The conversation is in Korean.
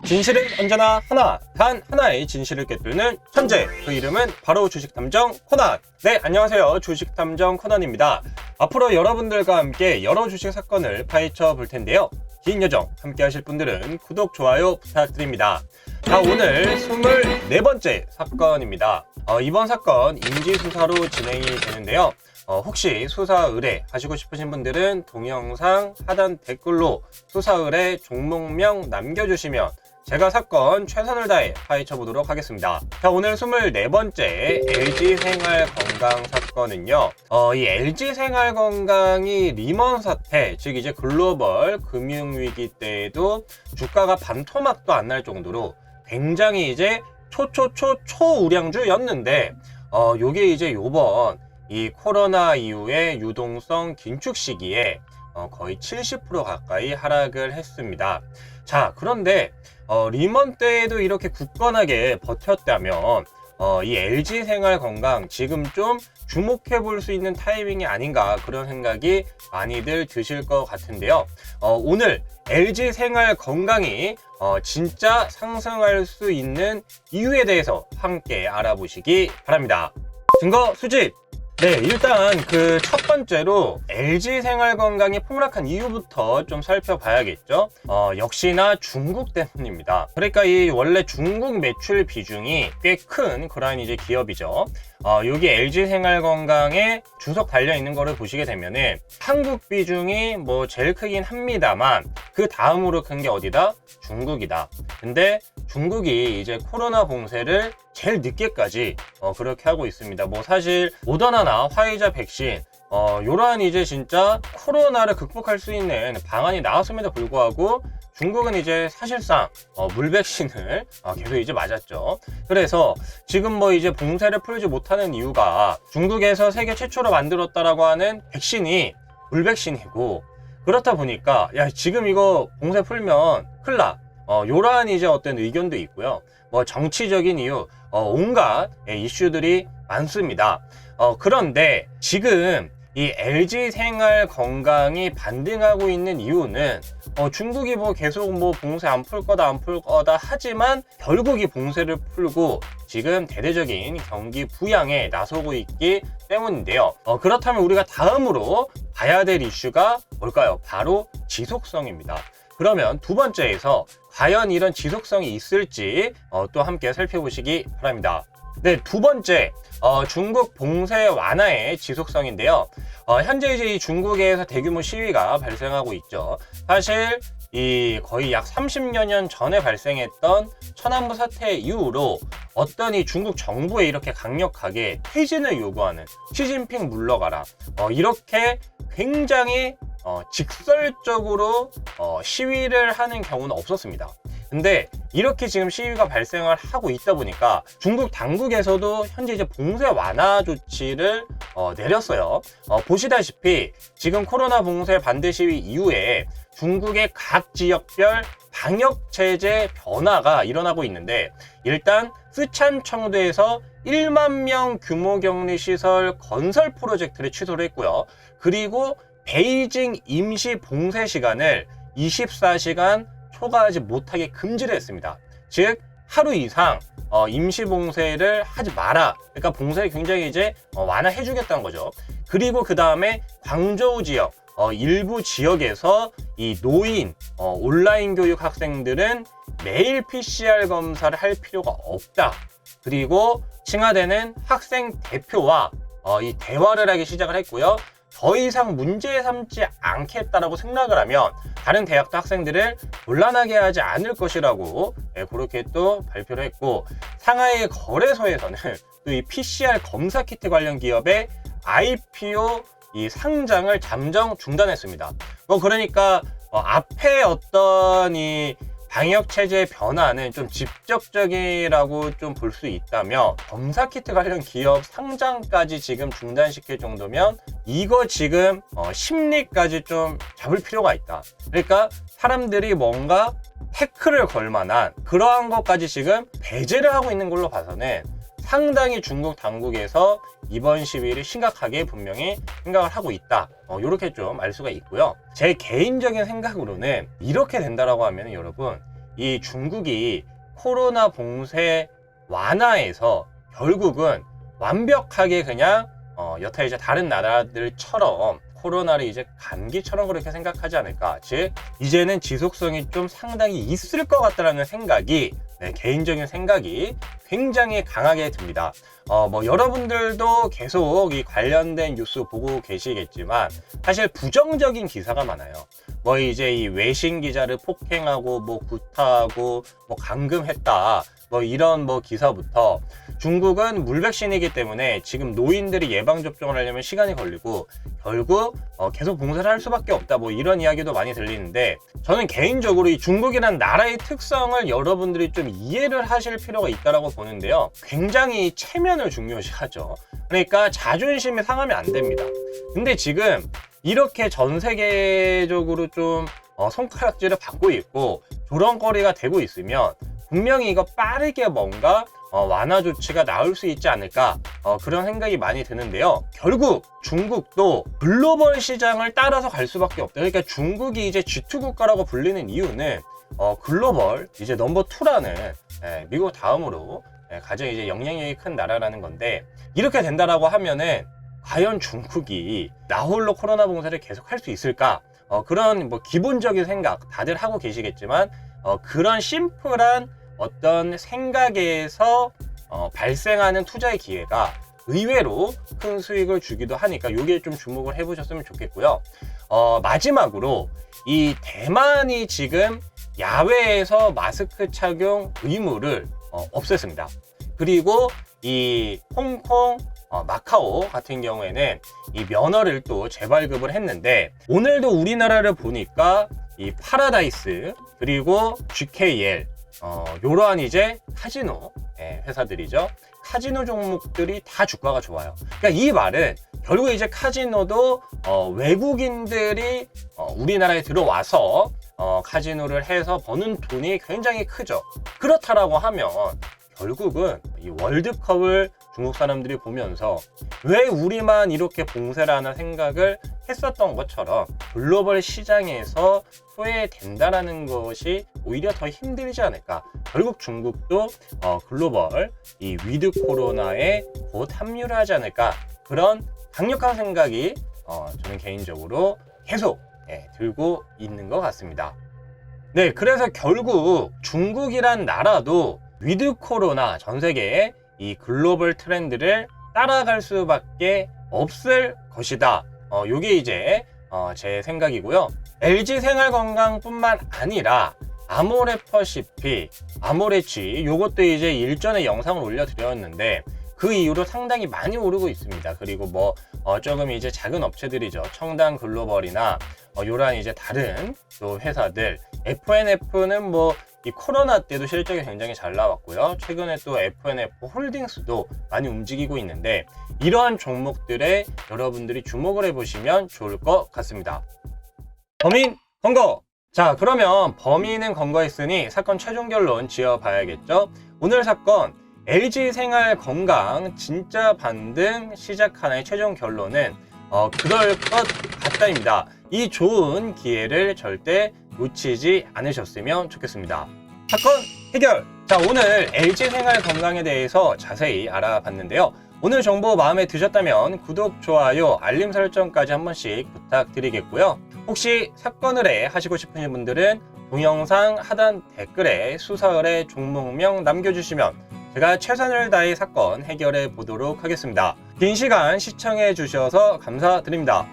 진실은 언제나 하나, 단 하나의 진실을 꿰뚫는 천재, 그 이름은 바로 주식탐정 코난. 네, 안녕하세요. 주식탐정 코난입니다. 앞으로 여러분들과 함께 여러 주식 사건을 파헤쳐 볼 텐데요. 긴 여정 함께 하실 분들은 구독, 좋아요 부탁드립니다. 자, 오늘 24번째 사건입니다. 이번 사건 인지수사로 진행이 되는데요. 혹시 수사 의뢰 하시고 싶으신 분들은 동영상 하단 댓글로 수사 의뢰 종목명 남겨주시면 제가 사건 최선을 다해 파헤쳐 보도록 하겠습니다. 자, 오늘 24번째 LG생활건강 사건은요. 이 LG생활건강이 리먼 사태, 즉 이제 글로벌 금융위기 때에도 주가가 반토막도 안 날 정도로 굉장히 이제 초우량주였는데, 요게 이제 요번 이 코로나 이후의 유동성 긴축 시기에 거의 70% 가까이 하락을 했습니다. 자, 그런데 리먼 때에도 이렇게 굳건하게 버텼다면 이 LG생활건강 지금 좀 주목해 볼 수 있는 타이밍이 아닌가, 그런 생각이 많이들 드실 것 같은데요. 오늘 LG생활건강이 진짜 상승할 수 있는 이유에 대해서 함께 알아보시기 바랍니다. 증거 수집! 네, 일단 그 첫 번째로 LG생활건강이 폭락한 이유부터 좀 살펴봐야겠죠. 역시나 중국 때문입니다. 그러니까 이 원래 중국 매출 비중이 꽤 큰 그런 이제 기업이죠. 여기 LG생활건강에 주석 달려 있는 거를 보시게 되면은 한국 비중이 뭐 제일 크긴 합니다만 그 다음으로 큰 게 어디다? 중국이다. 근데 중국이 이제 코로나 봉쇄를 제일 늦게까지 그렇게 하고 있습니다. 뭐 사실 모더나나 화이자 백신 요러한 이제 진짜 코로나를 극복할 수 있는 방안이 나왔음에도 불구하고 중국은 이제 사실상 물백신을 계속 이제 맞았죠. 그래서 지금 뭐 이제 봉쇄를 풀지 못하는 이유가 중국에서 세계 최초로 만들었다라고 하는 백신이 물백신이고, 그렇다 보니까 야, 지금 이거 봉쇄 풀면 큰일 나. 요러한 이제 어떤 의견도 있고요. 뭐 정치적인 이유, 온갖 이슈들이 많습니다. 그런데 지금 이 LG생활건강이 반등하고 있는 이유는 중국이 뭐 계속 뭐 봉쇄 안 풀 거다 하지만 결국 이 봉쇄를 풀고 지금 대대적인 경기 부양에 나서고 있기 때문인데요. 그렇다면 우리가 다음으로 봐야 될 이슈가 뭘까요? 바로 지속성입니다. 그러면 두 번째에서 과연 이런 지속성이 있을지 또 함께 살펴보시기 바랍니다. 네, 두 번째, 중국 봉쇄 완화의 지속성인데요. 현재 이제 이 중국에서 대규모 시위가 발생하고 있죠. 사실 이 거의 약 30여 년 전에 발생했던 천안부 사태 이후로 어떤 이 중국 정부에 이렇게 강력하게 퇴진을 요구하는 시진핑 물러가라, 이렇게 굉장히 직설적으로 시위를 하는 경우는 없었습니다. 근데 이렇게 지금 시위가 발생을 하고 있다 보니까 중국 당국에서도 현재 이제 봉쇄 완화 조치를 내렸어요. 보시다시피 지금 코로나 봉쇄 반대 시위 이후에 중국의 각 지역별 방역 체제 변화가 일어나고 있는데, 일단 쓰촨 청도에서 1만 명 규모 격리 시설 건설 프로젝트를 취소를 했고요. 그리고 베이징 임시 봉쇄 시간을 24시간 초과하지 못하게 금지를 했습니다. 즉 하루 이상 임시 봉쇄를 하지 마라. 그러니까 봉쇄를 굉장히 이제 완화해 주겠다는 거죠. 그리고 그 다음에 광저우 지역 일부 지역에서 이 노인 온라인 교육 학생들은 매일 PCR 검사를 할 필요가 없다. 그리고 칭하대는 학생 대표와 이 대화를 하기 시작을 했고요. 더 이상 문제 삼지 않겠다라고 생각을 하면 다른 대학도 학생들을 곤란하게 하지 않을 것이라고 그렇게 또 발표를 했고, 상하이 거래소에서는 또 이 PCR 검사 키트 관련 기업의 IPO 이 상장을 잠정 중단했습니다. 뭐 그러니까 앞에 어떤 이 방역 체제의 변화는 좀 직접적이라고 좀 볼 수 있다면, 검사 키트 관련 기업 상장까지 지금 중단시킬 정도면 이거 지금 심리까지 좀 잡을 필요가 있다. 그러니까 사람들이 뭔가 태클을 걸 만한 그러한 것까지 지금 배제를 하고 있는 걸로 봐서는 상당히 중국 당국에서 이번 시위를 심각하게 분명히 생각을 하고 있다. 이렇게 좀 알 수가 있고요. 제 개인적인 생각으로는 이렇게 된다라고 하면 여러분, 이 중국이 코로나 봉쇄 완화에서 결국은 완벽하게 그냥 여타 이제 다른 나라들처럼 코로나를 이제 감기처럼 그렇게 생각하지 않을까. 즉 이제는 지속성이 좀 상당히 있을 것 같다라는 생각이, 개인적인 생각이 굉장히 강하게 듭니다. 뭐 여러분들도 계속 이 관련된 뉴스 보고 계시겠지만 사실 부정적인 기사가 많아요. 뭐 이제 이 외신 기자를 폭행하고 뭐 구타하고 뭐 감금했다, 뭐 이런 뭐 기사부터, 중국은 물백신이기 때문에 지금 노인들이 예방접종을 하려면 시간이 걸리고 결국 계속 봉쇄를 할 수밖에 없다, 뭐 이런 이야기도 많이 들리는데, 저는 개인적으로 이 중국이란 나라의 특성을 여러분들이 좀 이해를 하실 필요가 있다고 보는데요. 굉장히 체면을 중요시하죠. 그러니까 자존심이 상하면 안 됩니다. 근데 지금 이렇게 전 세계적으로 좀 손가락질을 받고 있고 조롱거리가 되고 있으면 분명히 이거 빠르게 뭔가 완화 조치가 나올 수 있지 않을까, 그런 생각이 많이 드는데요. 결국 중국도 글로벌 시장을 따라서 갈 수밖에 없다. 그러니까 중국이 이제 G2 국가라고 불리는 이유는 글로벌 이제 넘버 2라는 미국 다음으로 가장 이제 영향력이 큰 나라라는 건데, 이렇게 된다라고 하면은 과연 중국이 나 홀로 코로나 봉쇄를 계속 할 수 있을까? 그런 뭐 기본적인 생각 다들 하고 계시겠지만, 그런 심플한 어떤 생각에서 발생하는 투자의 기회가 의외로 큰 수익을 주기도 하니까 요게 좀 주목을 해보셨으면 좋겠고요. 마지막으로 이 대만이 지금 야외에서 마스크 착용 의무를 없앴습니다. 그리고 이 홍콩, 마카오 같은 경우에는 이 면허를 또 재발급을 했는데, 오늘도 우리나라를 보니까 이 파라다이스 그리고 GKL 요러한 이제 카지노 회사들이죠. 카지노 종목들이 다 주가가 좋아요. 그러니까 이 말은 결국 이제 카지노도 외국인들이 우리나라에 들어와서 카지노를 해서 버는 돈이 굉장히 크죠. 그렇다라고 하면 결국은 이 월드컵을 중국 사람들이 보면서 왜 우리만 이렇게 봉쇄를 하나 생각을 했었던 것처럼 글로벌 시장에서 소외된다라는 것이 오히려 더 힘들지 않을까. 결국 중국도 글로벌 이 위드 코로나에 곧 합류를 하지 않을까. 그런 강력한 생각이 저는 개인적으로 계속 들고 있는 것 같습니다. 네, 그래서 결국 중국이란 나라도 위드 코로나 전 세계의 이 글로벌 트렌드를 따라갈 수밖에 없을 것이다. 요게 이제 제 생각이고요. LG 생활건강뿐만 아니라 아모레퍼시픽, 아모레쥐, 요것도 이제 일전에 영상을 올려드렸는데 그 이후로 상당히 많이 오르고 있습니다. 그리고 뭐 조금 이제 작은 업체들이죠. 청담 글로벌이나 요런 이제 다른 또 회사들, FNF는 뭐 이 코로나 때도 실적이 굉장히 잘 나왔고요. 최근에 또 FNF 홀딩스도 많이 움직이고 있는데, 이러한 종목들에 여러분들이 주목을 해보시면 좋을 것 같습니다. 범인 검거! 자, 그러면 범인은 검거했으니 사건 최종 결론 지어봐야겠죠. 오늘 사건 LG생활건강 진짜 반등 시작하나의 최종 결론은 그럴 것 같다입니다. 이 좋은 기회를 절대 놓치지 않으셨으면 좋겠습니다. 사건 해결! 자, 오늘 LG생활건강에 대해서 자세히 알아봤는데요. 오늘 정보 마음에 드셨다면 구독, 좋아요, 알림 설정까지 한 번씩 부탁드리겠고요. 혹시 사건을 해 하시고 싶으신 분들은 동영상 하단 댓글에 수사을의 종목명 남겨주시면 제가 최선을 다해 사건 해결해 보도록 하겠습니다. 긴 시간 시청해 주셔서 감사드립니다.